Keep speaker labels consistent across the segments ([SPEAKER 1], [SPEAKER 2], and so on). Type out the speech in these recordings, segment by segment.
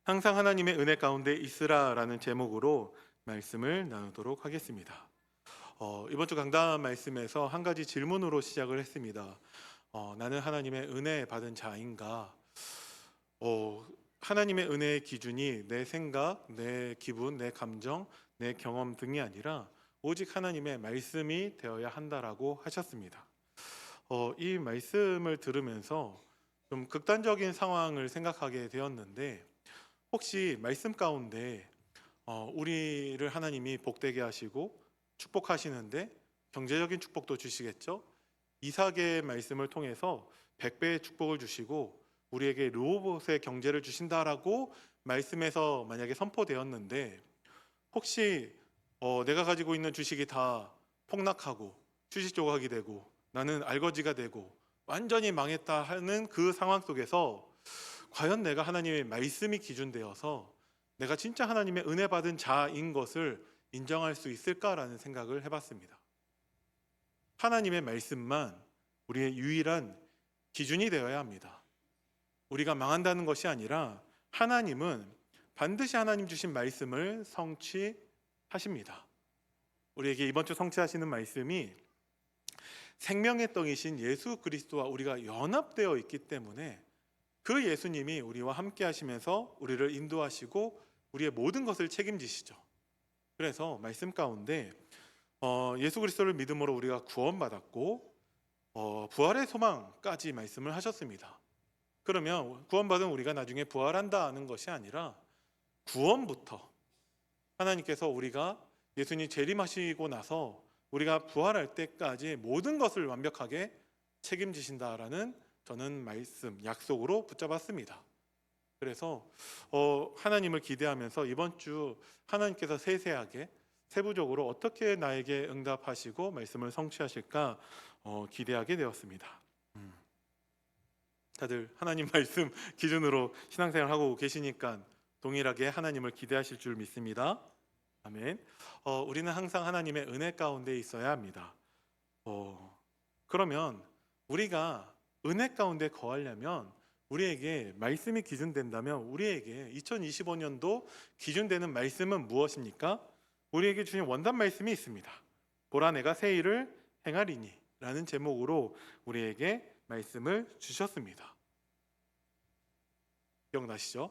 [SPEAKER 1] 항상 하나님의 은혜 가운데 있으라라는 제목으로 말씀을 나누도록 하겠습니다. 이번 주 강단 말씀에서 한 가지 질문으로 시작을 했습니다. 나는 하나님의 은혜 받은 자인가? 하나님의 은혜의 기준이 내 생각, 내 기분, 내 감정, 내 경험 등이 아니라 오직 하나님의 말씀이 되어야 한다라고 하셨습니다. 이 말씀을 들으면서 좀 극단적인 상황을 생각하게 되었는데, 혹시 말씀 가운데 우리를 하나님이 복되게 하시고 축복하시는데 경제적인 축복도 주시겠죠? 이삭의 말씀을 통해서 100배의 축복을 주시고 우리에게 르호봇의 경제를 주신다라고 말씀에서 만약에 선포되었는데, 혹시 내가 가지고 있는 주식이 다 폭락하고 주식 조각이 되고 나는 알거지가 되고 완전히 망했다 하는 그 상황 속에서 과연 내가 하나님의 말씀이 기준되어서 내가 진짜 하나님의 은혜 받은 자인 것을 인정할 수 있을까라는 생각을 해봤습니다. 하나님의 말씀만 우리의 유일한 기준이 되어야 합니다. 우리가 망한다는 것이 아니라 하나님은 반드시 하나님 주신 말씀을 성취하십니다. 우리에게 이번 주 성취하시는 말씀이 생명의 떡이신 예수 그리스도와 우리가 연합되어 있기 때문에 그 예수님이 우리와 함께 하시면서 우리를 인도하시고 우리의 모든 것을 책임지시죠. 그래서 말씀 가운데 예수 그리스도를 믿음으로 우리가 구원받았고 부활의 소망까지 말씀을 하셨습니다. 그러면 구원받은 우리가 나중에 부활한다는 것이 아니라 구원부터 하나님께서 우리가 예수님 재림하시고 나서 우리가 부활할 때까지 모든 것을 완벽하게 책임지신다라는 저는 말씀, 약속으로 붙잡았습니다. 그래서 하나님을 기대하면서 이번 주 하나님께서 세세하게 세부적으로 어떻게 나에게 응답하시고 말씀을 성취하실까 기대하게 되었습니다. 다들 하나님 말씀 기준으로 신앙생활하고 계시니까 동일하게 하나님을 기대하실 줄 믿습니다. 아멘. 우리는 항상 하나님의 은혜 가운데 있어야 합니다. 그러면 우리가 은혜 가운데 거하려면 우리에게 말씀이 기준된다면 우리에게 2025년도 기준되는 말씀은 무엇입니까? 우리에게 주신 원단 말씀이 있습니다. 보라 내가 새 일을 행하리니 라는 제목으로 우리에게 말씀을 주셨습니다. 기억나시죠?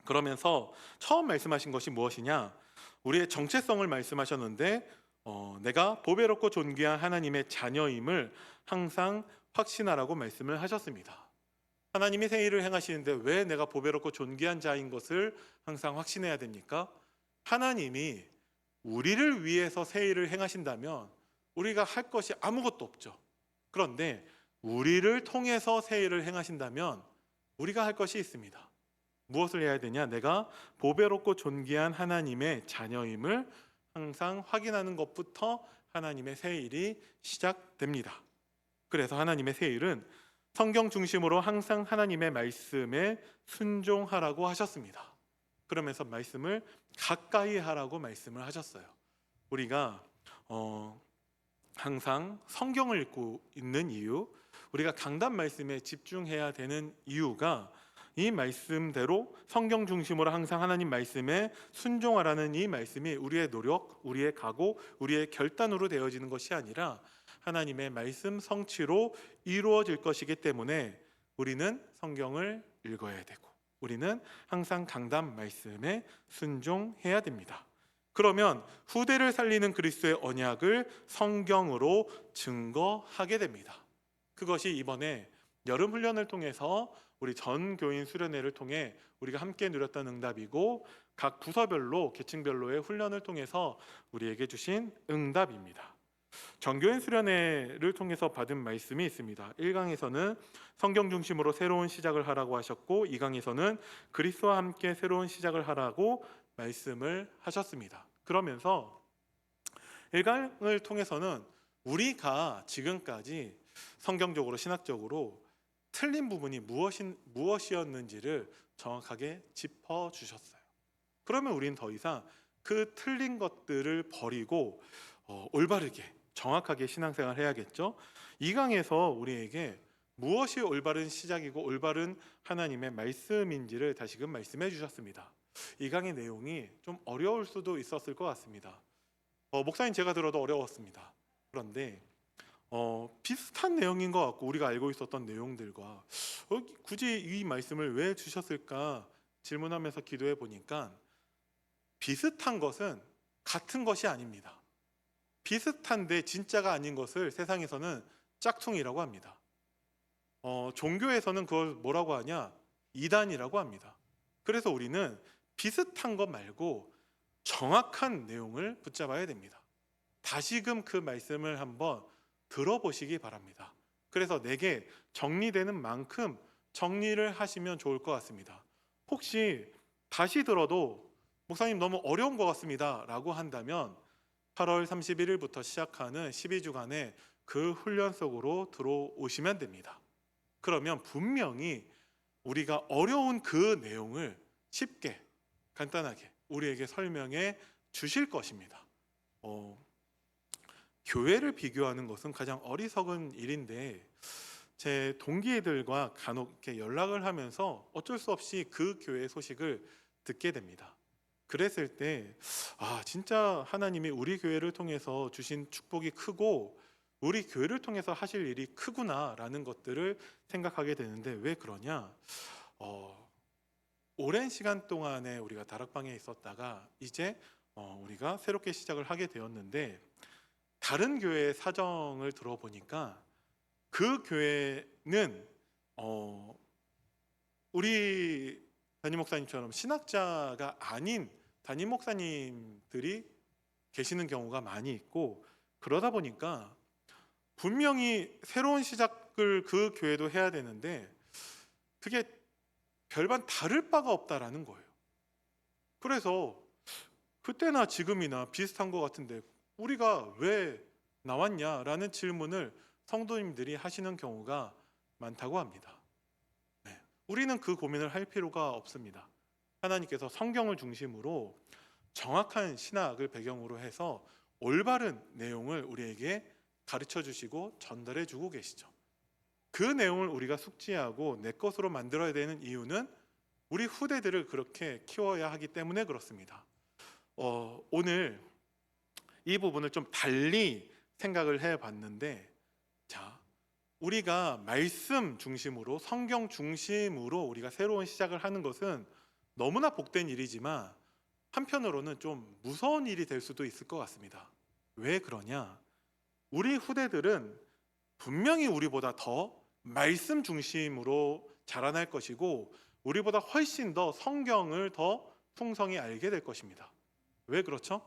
[SPEAKER 1] 그러면서 처음 말씀하신 것이 무엇이냐? 우리의 정체성을 말씀하셨는데 내가 보배롭고 존귀한 하나님의 자녀임을 항상 확신하라고 말씀을 하셨습니다. 하나님이 새 일을 행하시는데 왜 내가 보배롭고 존귀한 자인 것을 항상 확신해야 됩니까? 하나님이 우리를 위해서 새 일을 행하신다면 우리가 할 것이 아무것도 없죠. 그런데 우리를 통해서 새 일을 행하신다면 우리가 할 것이 있습니다. 무엇을 해야 되냐? 내가 보배롭고 존귀한 하나님의 자녀임을 항상 확인하는 것부터 하나님의 새 일이 시작됩니다. 그래서 하나님의 새 일은 성경 중심으로 항상 하나님의 말씀에 순종하라고 하셨습니다. 그러면서 말씀을 가까이 하라고 말씀을 하셨어요. 우리가 항상 성경을 읽고 있는 이유, 우리가 강단 말씀에 집중해야 되는 이유가 이 말씀대로 성경 중심으로 항상 하나님 말씀에 순종하라는 이 말씀이 우리의 노력, 우리의 각오, 우리의 결단으로 되어지는 것이 아니라 하나님의 말씀 성취로 이루어질 것이기 때문에 우리는 성경을 읽어야 되고 우리는 항상 강단 말씀에 순종해야 됩니다. 그러면 후대를 살리는 그리스도의 언약을 성경으로 증거하게 됩니다. 그것이 이번에 여름 훈련을 통해서 우리 전 교인 수련회를 통해 우리가 함께 누렸던 응답이고 각 부서별로 계층별로의 훈련을 통해서 우리에게 주신 응답입니다. 전교인 수련회를 통해서 받은 말씀이 있습니다. 1강에서는 성경 중심으로 새로운 시작을 하라고 하셨고 2강에서는 그리스도와 함께 새로운 시작을 하라고 말씀을 하셨습니다. 그러면서 1강을 통해서는 우리가 지금까지 성경적으로 신학적으로 틀린 부분이 무엇이었는지를 정확하게 짚어주셨어요. 그러면 우리는 더 이상 그 틀린 것들을 버리고 올바르게 정확하게 신앙생활을 해야겠죠. 2강에서 우리에게 무엇이 올바른 시작이고 올바른 하나님의 말씀인지를 다시금 말씀해 주셨습니다. 이 강의 내용이 좀 어려울 수도 있었을 것 같습니다. 목사님 제가 들어도 어려웠습니다. 그런데 비슷한 내용인 것 같고 우리가 알고 있었던 내용들과 굳이 이 말씀을 왜 주셨을까 질문하면서 기도해 보니까 비슷한 것은 같은 것이 아닙니다. 비슷한데 진짜가 아닌 것을 세상에서는 짝퉁이라고 합니다. 종교에서는 그걸 뭐라고 하냐? 이단이라고 합니다. 그래서 우리는 비슷한 것 말고 정확한 내용을 붙잡아야 됩니다. 다시금 그 말씀을 한번 들어보시기 바랍니다. 그래서 내게 정리되는 만큼 정리를 하시면 좋을 것 같습니다. 혹시 다시 들어도 목사님 너무 어려운 것 같습니다 라고 한다면 8월 31일부터 시작하는 12주간의 그 훈련 속으로 들어오시면 됩니다. 그러면 분명히 우리가 어려운 그 내용을 쉽게 간단하게 우리에게 설명해 주실 것입니다. 교회를 비교하는 것은 가장 어리석은 일인데 제 동기들과 간혹 이렇게 연락을 하면서 어쩔 수 없이 그 교회 소식을 듣게 됩니다. 그랬을 때 진짜 하나님이 우리 교회를 통해서 주신 축복이 크고 우리 교회를 통해서 하실 일이 크구나라는 것들을 생각하게 되는데 왜 그러냐? 오랜 시간 동안에 우리가 다락방에 있었다가 이제 우리가 새롭게 시작을 하게 되었는데 다른 교회의 사정을 들어보니까 그 교회는 우리 담임 목사님처럼 신학자가 아닌 담임 목사님들이 계시는 경우가 많이 있고 그러다 보니까 분명히 새로운 시작을 그 교회도 해야 되는데 그게 별반 다를 바가 없다라는 거예요. 그래서 그때나 지금이나 비슷한 것 같은데 우리가 왜 나왔냐라는 질문을 성도님들이 하시는 경우가 많다고 합니다. 우리는 그 고민을 할 필요가 없습니다. 하나님께서 성경을 중심으로 정확한 신학을 배경으로 해서 올바른 내용을 우리에게 가르쳐 주시고 전달해 주고 계시죠. 그 내용을 우리가 숙지하고 내 것으로 만들어야 되는 이유는 우리 후대들을 그렇게 키워야 하기 때문에 그렇습니다. 오늘 이 부분을 좀 달리 생각을 해봤는데 우리가 말씀 중심으로 성경 중심으로 우리가 새로운 시작을 하는 것은 너무나 복된 일이지만 한편으로는 좀 무서운 일이 될 수도 있을 것 같습니다. 왜 그러냐? 우리 후대들은 분명히 우리보다 더 말씀 중심으로 자라날 것이고 우리보다 훨씬 더 성경을 더 풍성히 알게 될 것입니다. 왜 그렇죠?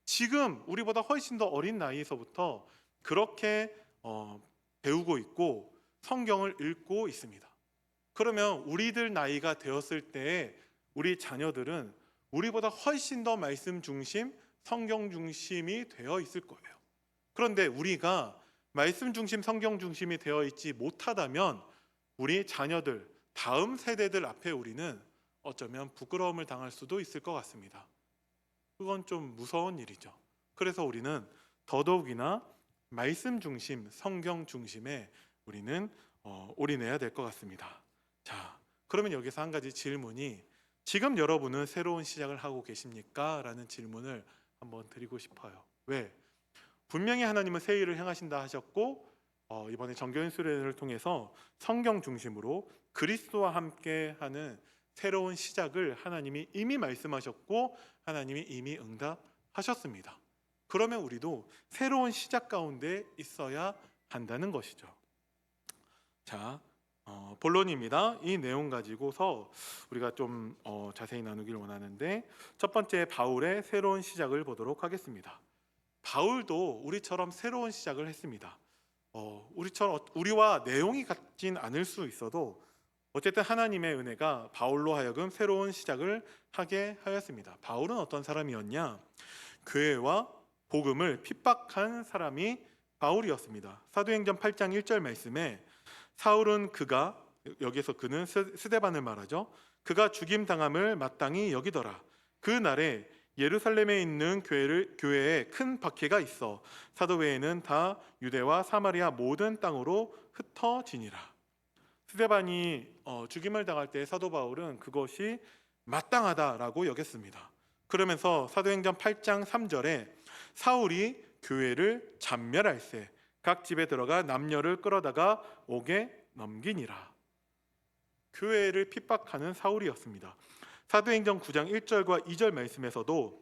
[SPEAKER 1] 지금 우리보다 훨씬 더 어린 나이에서부터 그렇게 배우고 있고 성경을 읽고 있습니다. 그러면 우리들 나이가 되었을 때 우리 자녀들은 우리보다 훨씬 더 말씀 중심, 성경 중심이 되어 있을 거예요. 그런데 우리가 말씀 중심, 성경 중심이 되어 있지 못하다면 우리 자녀들, 다음 세대들 앞에 우리는 어쩌면 부끄러움을 당할 수도 있을 것 같습니다. 그건 좀 무서운 일이죠. 그래서 우리는 더더욱이나 말씀 중심, 성경 중심에 우리는 올인해야 될 것 같습니다. 그러면 여기서 한 가지 질문이 지금 여러분은 새로운 시작을 하고 계십니까? 라는 질문을 한번 드리고 싶어요. 왜? 분명히 하나님은 새 일을 행하신다 하셨고 이번에 정교인 수련회를 통해서 성경 중심으로 그리스도와 함께 하는 새로운 시작을 하나님이 이미 말씀하셨고 하나님이 이미 응답하셨습니다. 그러면 우리도 새로운 시작 가운데 있어야 한다는 것이죠. 본론입니다. 이 내용 가지고서 우리가 좀 자세히 나누길 원하는데 첫 번째 바울의 새로운 시작을 보도록 하겠습니다. 바울도 우리처럼 새로운 시작을 했습니다. 우리와 내용이 같진 않을 수 있어도 어쨌든 하나님의 은혜가 바울로 하여금 새로운 시작을 하게 하였습니다. 바울은 어떤 사람이었냐? 교회와 복음을 핍박한 사람이 바울이었습니다. 사도행전 8장 1절 말씀에 사울은 여기서 그는 스데반을 말하죠. 그가 죽임당함을 마땅히 여기더라. 그 날에 예루살렘에 있는 교회에 큰 박해가 있어 사도 외에는 다 유대와 사마리아 모든 땅으로 흩어지니라. 스데반이 죽임을 당할 때 사도 바울은 그것이 마땅하다라고 여겼습니다. 그러면서 사도행전 8장 3절에 사울이 교회를 잔멸할세 각 집에 들어가 남녀를 끌어다가 옥에 넘기니라. 교회를 핍박하는 사울이었습니다. 사도행전 9장 1절과 2절 말씀에서도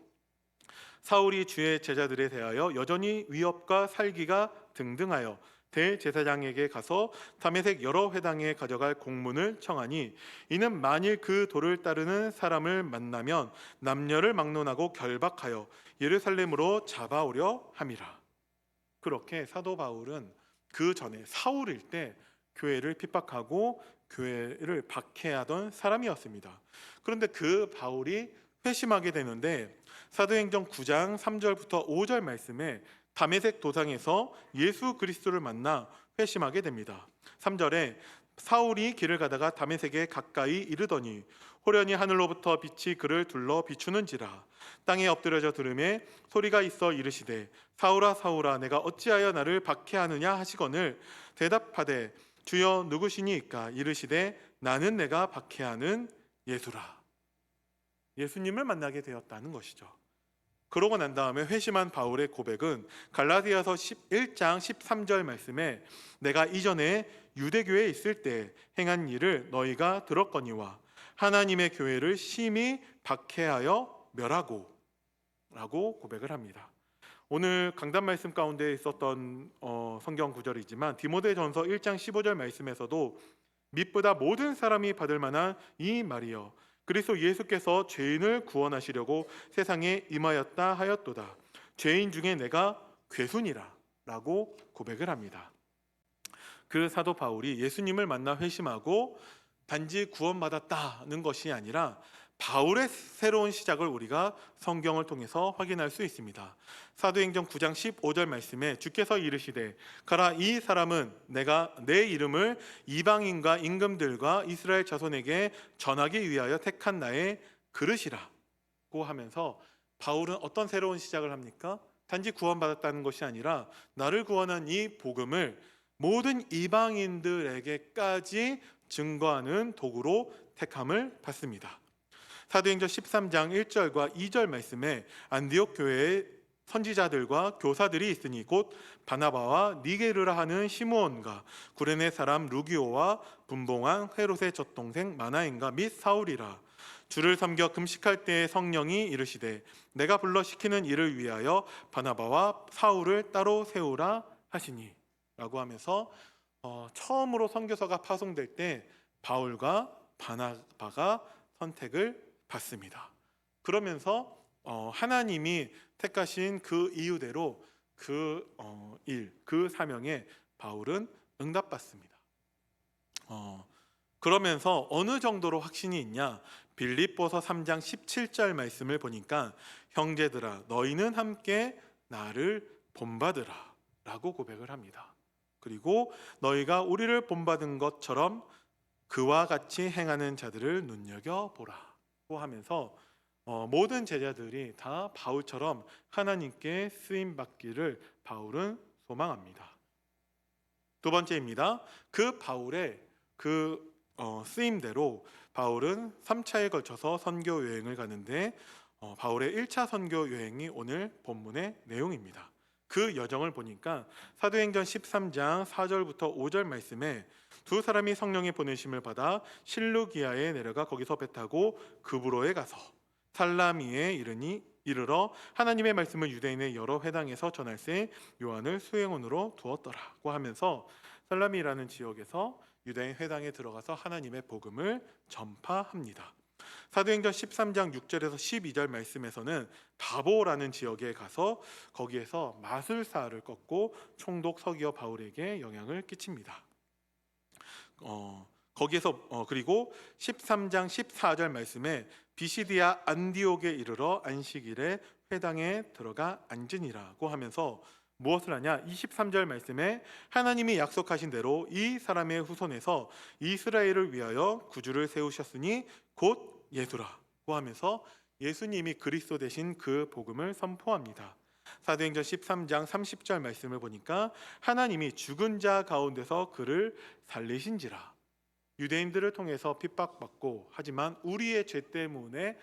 [SPEAKER 1] 사울이 주의 제자들에 대하여 여전히 위협과 살기가 등등하여 대제사장에게 가서 다메섹 여러 회당에 가져갈 공문을 청하니 이는 만일 그 도를 따르는 사람을 만나면 남녀를 막론하고 결박하여 예루살렘으로 잡아오려 함이라. 그렇게 사도 바울은 그 전에 사울일 때 교회를 핍박하고 교회를 박해하던 사람이었습니다. 그런데 그 바울이 회심하게 되는데 사도행전 9장 3절부터 5절 말씀에 다메섹 도상에서 예수 그리스도를 만나 회심하게 됩니다. 3절에 사울이 길을 가다가 다메섹에 가까이 이르더니 호련히 하늘로부터 빛이 그를 둘러 비추는지라. 땅에 엎드려져 들음에 소리가 있어 이르시되 사울아 사울아 내가 어찌하여 나를 박해하느냐 하시거늘 대답하되 주여 누구시니이까 이르시되 나는 내가 박해하는 예수라. 예수님을 만나게 되었다는 것이죠. 그러고 난 다음에 회심한 바울의 고백은 갈라디아서 11장 13절 말씀에 내가 이전에 유대교에 있을 때 행한 일을 너희가 들었거니와 하나님의 교회를 심히 박해하여 멸하고 라고 고백을 합니다. 오늘 강단 말씀 가운데 있었던 성경 구절이지만 디모데전서 1장 15절 말씀에서도 mit보다 모든 사람이 받을 만한 이 말이여 그리스도 예수께서 죄인을 구원하시려고 세상에 임하였다 하였도다. 죄인 중에 내가 괴순이라 라고 고백을 합니다. 그 사도 바울이 예수님을 만나 회심하고 단지 구원받았다는 것이 아니라 바울의 새로운 시작을 우리가 성경을 통해서 확인할 수 있습니다. 사도행전 9장 15절 말씀에 주께서 이르시되 가라 이 사람은 내가 내 이름을 이방인과 임금들과 이스라엘 자손에게 전하기 위하여 택한 나의 그릇이라고 하면서 바울은 어떤 새로운 시작을 합니까? 단지 구원받았다는 것이 아니라 나를 구원한 이 복음을 모든 이방인들에게까지 증거하는 도구로 택함을 받습니다. 사도행전 13장 1절과 2절 말씀에 안디옥 교회에 선지자들과 교사들이 있으니 곧 바나바와 니게르라 하는 시므온과 구레네 사람 루기오와 분봉왕 헤롯의 젖동생 마나엔과 및 사울이라. 주를 섬겨 금식할 때에 성령이 이르시되 내가 불러 시키는 일을 위하여 바나바와 사울을 따로 세우라 하시니 라고 하면서 처음으로 선교서가 파송될 때 바울과 바나바가 선택을 받습니다. 그러면서 하나님이 택하신 그 이유대로 그 사명에 바울은 응답받습니다. 그러면서 어느 정도로 확신이 있냐? 빌립보서 3장 17절 말씀을 보니까 형제들아 너희는 함께 나를 본받으라 라고 고백을 합니다. 그리고 너희가 우리를 본받은 것처럼 그와 같이 행하는 자들을 눈여겨보라 하면서 모든 제자들이 다 바울처럼 하나님께 쓰임받기를 바울은 소망합니다. 두 번째입니다. 그 바울의 쓰임대로 바울은 3차에 걸쳐서 선교 여행을 가는데 바울의 1차 선교 여행이 오늘 본문의 내용입니다. 그 여정을 보니까 사도행전 13장 4절부터 5절 말씀에 두 사람이 성령의 보내심을 받아 실루기아에 내려가 거기서 배 타고 그브로에 가서 살라미에 이르러 하나님의 말씀을 유대인의 여러 회당에서 전할세 요한을 수행원으로 두었더라고 하면서 살라미라는 지역에서 유대인 회당에 들어가서 하나님의 복음을 전파합니다. 사도행전 13장 6절에서 12절 말씀에서는 다보라는 지역에 가서 거기에서 마술사를 꺾고 총독 서기어 바울에게 영향을 끼칩니다. 그리고 13장 14절 말씀에 비시디아 안디옥에 이르러 안식일에 회당에 들어가 앉으니라고 하면서 무엇을 하냐? 23절 말씀에 하나님이 약속하신 대로 이 사람의 후손에서 이스라엘을 위하여 구주를 세우셨으니 곧 예수라고 하면서 예수님이 그리스도 되신 그 복음을 선포합니다. 사도행전 13장 30절 말씀을 보니까 하나님이 죽은 자 가운데서 그를 살리신지라 유대인들을 통해서 핍박받고, 하지만 우리의 죄 때문에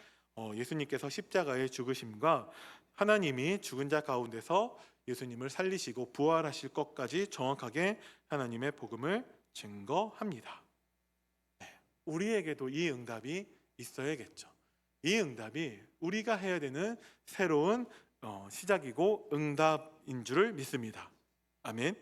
[SPEAKER 1] 예수님께서 십자가에 죽으심과 하나님이 죽은 자 가운데서 예수님을 살리시고 부활하실 것까지 정확하게 하나님의 복음을 증거합니다. 우리에게도 이 응답이 있어야겠죠. 이 응답이 우리가 해야 되는 새로운 시작이고 응답인 줄을 믿습니다. 아멘.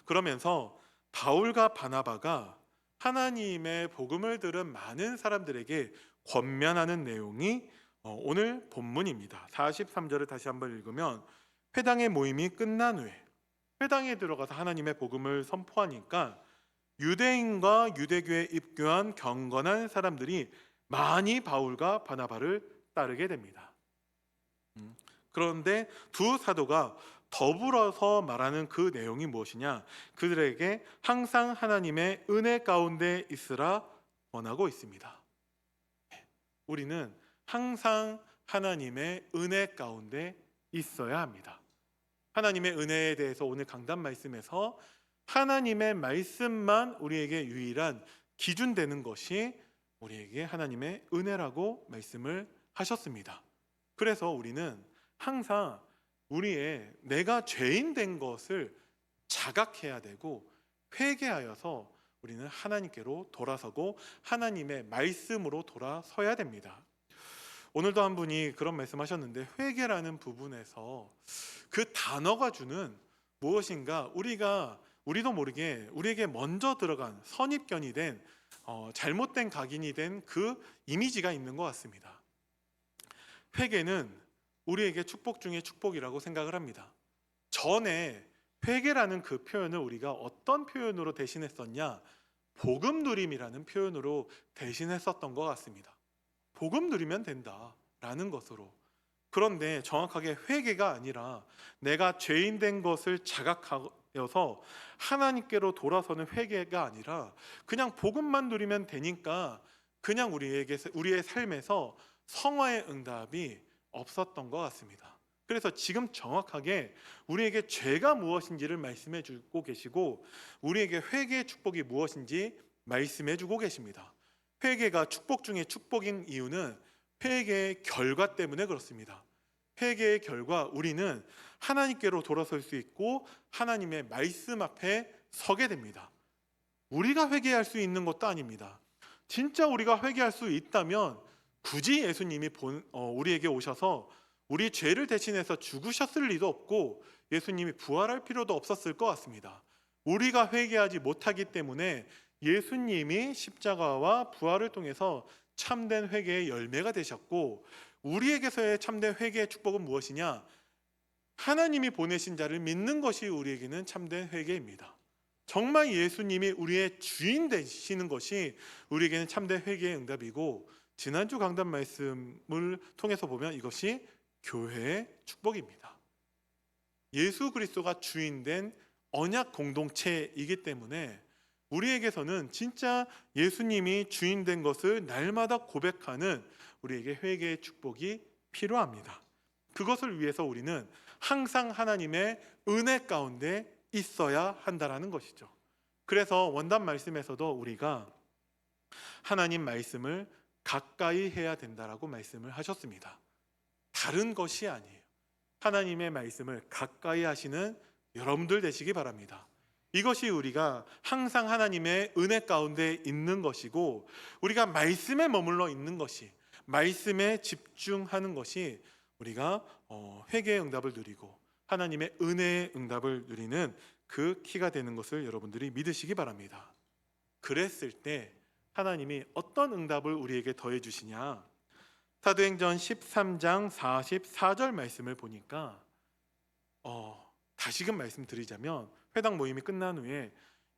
[SPEAKER 1] 그러면서 바울과 바나바가 하나님의 복음을 들은 많은 사람들에게 권면하는 내용이 오늘 본문입니다. 43절을 다시 한번 읽으면, 회당의 모임이 끝난 후에 회당에 들어가서 하나님의 복음을 선포하니까 유대인과 유대교에 입교한 경건한 사람들이 많이 바울과 바나바를 따르게 됩니다. 그런데 두 사도가 더불어서 말하는 그 내용이 무엇이냐? 그들에게 항상 하나님의 은혜 가운데 있으라 권하고 있습니다. 우리는 항상 하나님의 은혜 가운데 있어야 합니다. 하나님의 은혜에 대해서 오늘 강단 말씀에서 하나님의 말씀만 우리에게 유일한 기준 되는 것이 우리에게 하나님의 은혜라고 말씀을 하셨습니다. 그래서 우리는 항상 우리의 내가 죄인 된 것을 자각해야 되고 회개하여서 우리는 하나님께로 돌아서고 하나님의 말씀으로 돌아서야 됩니다. 오늘도 한 분이 그런 말씀하셨는데, 회개라는 부분에서 그 단어가 주는 무엇인가 우리도 모르게 우리에게 먼저 들어간 선입견이 된 잘못된 각인이 된 그 이미지가 있는 것 같습니다. 회개는 우리에게 축복 중에 축복이라고 생각을 합니다. 전에 회개라는 그 표현을 우리가 어떤 표현으로 대신했었냐? 복음 누림이라는 표현으로 대신했었던 것 같습니다. 복음 누리면 된다라는 것으로. 그런데 정확하게 회개가 아니라 내가 죄인 된 것을 자각하여서 하나님께로 돌아서는 회개가 아니라 그냥 복음만 누리면 되니까 그냥 우리의 삶에서 성화의 응답이 없었던 것 같습니다. 그래서 지금 정확하게 우리에게 죄가 무엇인지를 말씀해 주고 계시고 우리에게 회개의 축복이 무엇인지 말씀해 주고 계십니다. 회개가 축복 중에 축복인 이유는 회개의 결과 때문에 그렇습니다. 회개의 결과, 우리는 하나님께로 돌아설 수 있고 하나님의 말씀 앞에 서게 됩니다. 우리가 회개할 수 있는 것도 아닙니다. 진짜 우리가 회개할 수 있다면 굳이 예수님이 우리에게 오셔서 우리 죄를 대신해서 죽으셨을 리도 없고 예수님이 부활할 필요도 없었을 것 같습니다. 우리가 회개하지 못하기 때문에 예수님이 십자가와 부활을 통해서 참된 회개의 열매가 되셨고, 우리에게서의 참된 회개의 축복은 무엇이냐? 하나님이 보내신 자를 믿는 것이 우리에게는 참된 회개입니다. 정말 예수님이 우리의 주인 되시는 것이 우리에게는 참된 회개의 응답이고, 지난주 강단 말씀을 통해서 보면 이것이 교회의 축복입니다. 예수 그리스도가 주인된 언약 공동체이기 때문에 우리에게서는 진짜 예수님이 주인된 것을 날마다 고백하는 우리에게 회개의 축복이 필요합니다. 그것을 위해서 우리는 항상 하나님의 은혜 가운데 있어야 한다라는 것이죠. 그래서 원단 말씀에서도 우리가 하나님 말씀을 가까이 해야 된다라고 말씀을 하셨습니다. 다른 것이 아니에요. 하나님의 말씀을 가까이 하시는 여러분들 되시기 바랍니다. 이것이 우리가 항상 하나님의 은혜 가운데 있는 것이고, 우리가 말씀에 머물러 있는 것이, 말씀에 집중하는 것이 우리가 회개의 응답을 누리고 하나님의 은혜의 응답을 누리는 그 키가 되는 것을 여러분들이 믿으시기 바랍니다. 그랬을 때 하나님이 어떤 응답을 우리에게 더해 주시냐? 사도행전 13장 44절 말씀을 보니까 다시금 말씀드리자면, 회당 모임이 끝난 후에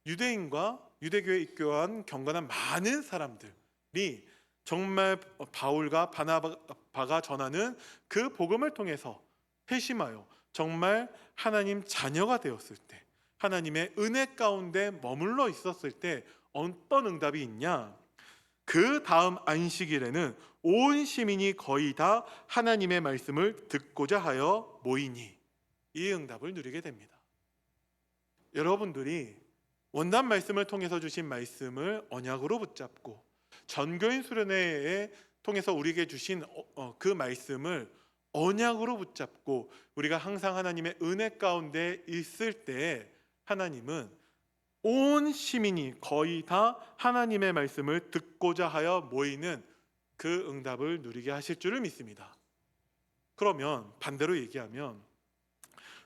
[SPEAKER 1] 유대인과 유대교에 입교한 경건한 많은 사람들이 정말 바울과 바나바가 전하는 그 복음을 통해서 회심하여 정말 하나님 자녀가 되었을 때, 하나님의 은혜 가운데 머물러 있었을 때 어떤 응답이 있냐? 그 다음 안식일에는 온 시민이 거의 다 하나님의 말씀을 듣고자 하여 모이니, 이 응답을 누리게 됩니다. 여러분들이 원단 말씀을 통해서 주신 말씀을 언약으로 붙잡고 전교인 수련회에 통해서 우리에게 주신 그 말씀을 언약으로 붙잡고 우리가 항상 하나님의 은혜 가운데 있을 때 하나님은 온 시민이 거의 다 하나님의 말씀을 듣고자 하여 모이는 그 응답을 누리게 하실 줄을 믿습니다. 그러면 반대로 얘기하면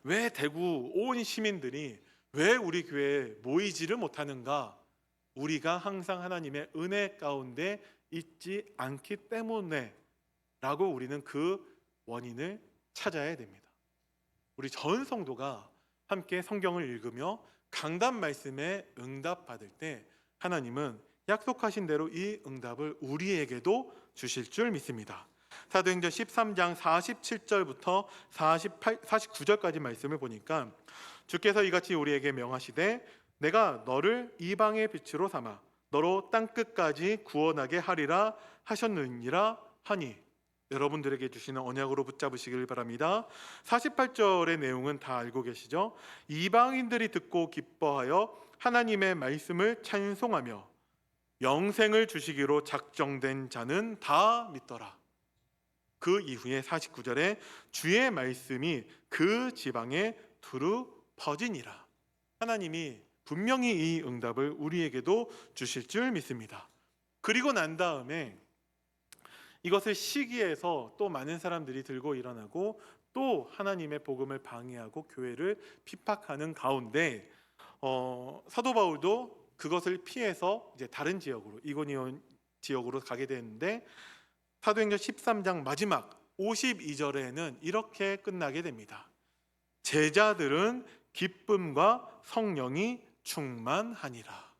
[SPEAKER 1] 왜 대구 온 시민들이 왜 우리 교회에 모이지를 못하는가? 우리가 항상 하나님의 은혜 가운데 있지 않기 때문에 라고 우리는 그 원인을 찾아야 됩니다. 우리 전 성도가 함께 성경을 읽으며 강단 말씀에 응답받을 때 하나님은 약속하신 대로 이 응답을 우리에게도 주실 줄 믿습니다. 사도행전 13장 47절부터 49절까지 말씀을 보니까 주께서 이같이 우리에게 명하시되 내가 너를 이방의 빛으로 삼아 너로 땅끝까지 구원하게 하리라 하셨느니라 하니, 여러분들에게 주시는 언약으로 붙잡으시길 바랍니다. 48절의 내용은 다 알고 계시죠? 이방인들이 듣고 기뻐하여 하나님의 말씀을 찬송하며 영생을 주시기로 작정된 자는 다 믿더라. 그 이후에 49절에 주의 말씀이 그 지방에 두루 퍼지니라. 하나님이 분명히 이 응답을 우리에게도 주실 줄 믿습니다. 그리고 난 다음에 이것을 시기해서 또 많은 사람들이 들고 일어나고 또 하나님의 복음을 방해하고 교회를 핍박하는 가운데 사도 바울도 그것을 피해서 이제 다른 지역으로 이고니온 지역으로 가게 되는데 사도행전 13장 마지막 52절에는 이렇게 끝나게 됩니다. 제자들은 기쁨과 성령이 충만하니라.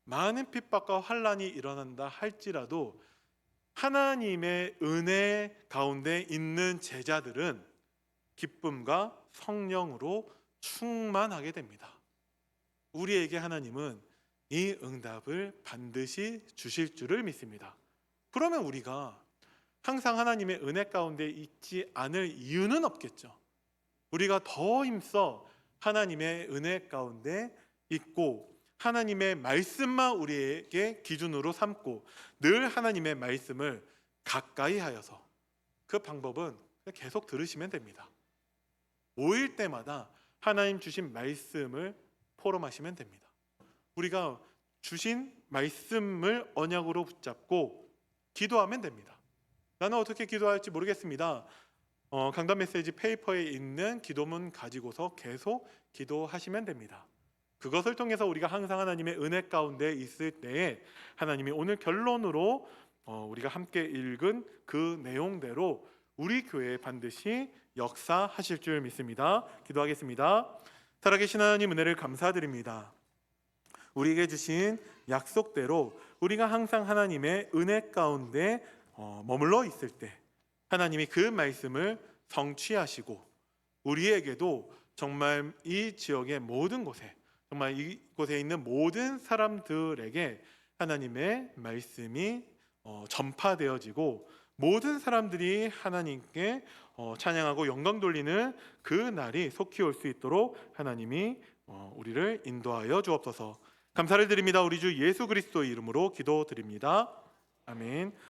[SPEAKER 1] 많은 핍박과 환난이 일어난다 할지라도 하나님의 은혜 가운데 있는 제자들은 기쁨과 성령으로 충만하게 됩니다. 우리에게 하나님은 이 응답을 반드시 주실 줄을 믿습니다. 그러면 우리가 항상 하나님의 은혜 가운데 있지 않을 이유는 없겠죠. 우리가 더 힘써 하나님의 은혜 가운데 있고 하나님의 말씀만 우리에게 기준으로 삼고 늘 하나님의 말씀을 가까이 하여서, 그 방법은 계속 들으시면 됩니다. 모일 때마다 하나님 주신 말씀을 포럼하시면 됩니다. 우리가 주신 말씀을 언약으로 붙잡고 기도하면 됩니다. 나는 어떻게 기도할지 모르겠습니다. 강단 메시지 페이퍼에 있는 기도문 가지고서 계속 기도하시면 됩니다. 그것을 통해서 우리가 항상 하나님의 은혜 가운데 있을 때에 하나님이 오늘 결론으로 우리가 함께 읽은 그 내용대로 우리 교회에 반드시 역사하실 줄 믿습니다. 기도하겠습니다. 살아계신 하나님, 은혜를 감사드립니다. 우리에게 주신 약속대로 우리가 항상 하나님의 은혜 가운데 머물러 있을 때 하나님이 그 말씀을 성취하시고 우리에게도 정말 이 지역의 모든 곳에, 정말 이곳에 있는 모든 사람들에게 하나님의 말씀이 전파되어지고 모든 사람들이 하나님께 찬양하고 영광 돌리는 그 날이 속히 올 수 있도록 하나님이 우리를 인도하여 주옵소서. 감사를 드립니다. 우리 주 예수 그리스도의 이름으로 기도드립니다. 아멘.